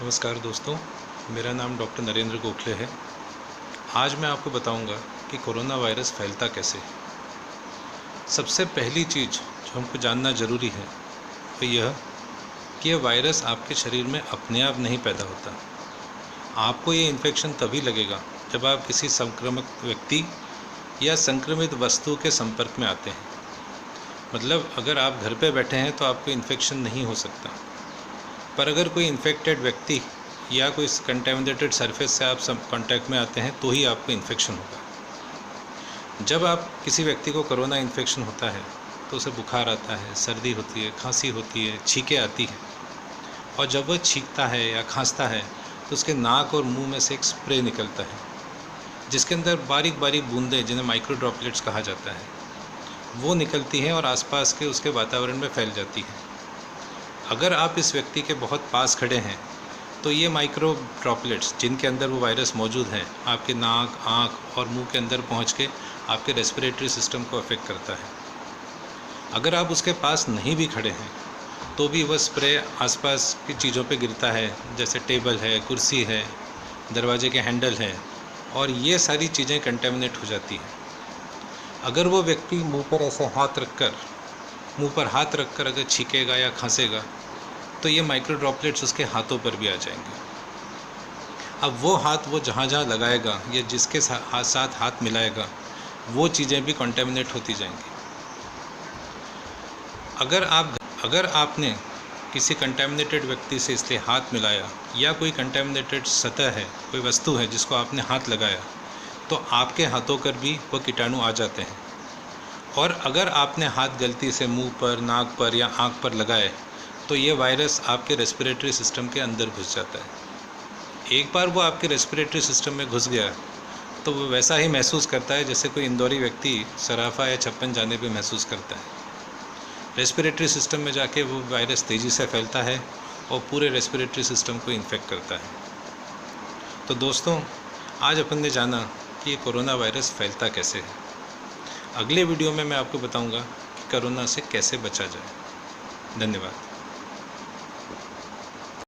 नमस्कार दोस्तों, मेरा नाम डॉक्टर नरेंद्र गोखले है। आज मैं आपको बताऊंगा कि कोरोना वायरस फैलता कैसे है। सबसे पहली चीज़ जो हमको जानना ज़रूरी है वो यह कि यह वायरस आपके शरीर में अपने आप नहीं पैदा होता। आपको ये इन्फेक्शन तभी लगेगा जब आप किसी संक्रामक व्यक्ति या संक्रमित वस्तु के संपर्क में आते हैं। मतलब अगर आप घर पे बैठे हैं तो आपको इन्फेक्शन नहीं हो सकता, पर अगर कोई इन्फेक्टेड व्यक्ति या कोई कंटेमिनेटेड सरफेस से आप कांटेक्ट में आते हैं तो ही आपको इन्फेक्शन होगा। जब आप किसी व्यक्ति को कोरोना इन्फेक्शन होता है तो उसे बुखार आता है, सर्दी होती है, खांसी होती है, छींकें आती हैं, और जब वह छींकता है या खांसता है तो उसके नाक और मुंह में से एक स्प्रे निकलता है जिसके अंदर बारीक बारीक बूंदें, जिन्हें माइक्रो ड्रॉपलेट्स कहा जाता है, वो निकलती हैं और आसपास के उसके वातावरण में फैल जाती हैं। अगर आप इस व्यक्ति के बहुत पास खड़े हैं तो ये माइक्रो ड्रॉपलेट्स, जिनके अंदर वो वायरस मौजूद है, आपके नाक, आँख और मुंह के अंदर पहुंच के आपके रेस्पिरेटरी सिस्टम को अफेक्ट करता है। अगर आप उसके पास नहीं भी खड़े हैं तो भी वह स्प्रे आसपास की चीज़ों पे गिरता है, जैसे टेबल है, कुर्सी है, दरवाजे के हैंडल हैं, और ये सारी चीज़ें कंटेमिनेट हो जाती हैं। अगर वो व्यक्ति मुंह पर हाथ रखकर अगर छींकेगा या खांसेगा तो ये माइक्रो ड्रॉपलेट्स उसके हाथों पर भी आ जाएंगे। अब वो हाथ वो जहाँ लगाएगा या जिसके साथ हाथ मिलाएगा वो चीज़ें भी कंटेमिनेट होती जाएंगी। अगर आपने किसी कंटेमिनेटेड व्यक्ति से इसलिए हाथ मिलाया या कोई कंटेमिनेटेड सतह है, कोई वस्तु है जिसको आपने हाथ लगाया, तो आपके हाथों पर भी वो कीटाणु आ जाते हैं। और अगर आपने हाथ गलती से मुंह पर, नाक पर या आँख पर लगाए तो ये वायरस आपके रेस्पिरेटरी सिस्टम के अंदर घुस जाता है। एक बार वो आपके रेस्पिरेटरी सिस्टम में घुस गया तो वो वैसा ही महसूस करता है जैसे कोई इंदौरी व्यक्ति सराफा या छप्पन जाने पे महसूस करता है। रेस्पिरेटरी सिस्टम में जाके वो वायरस तेज़ी से फैलता है और पूरे रेस्पिरेटरी सिस्टम को इन्फेक्ट करता है। तो दोस्तों, आज अपन ने जाना कि ये कोरोना वायरस फैलता कैसे है। अगले वीडियो में मैं आपको बताऊंगा कि कोरोना से कैसे बचा जाए। धन्यवाद।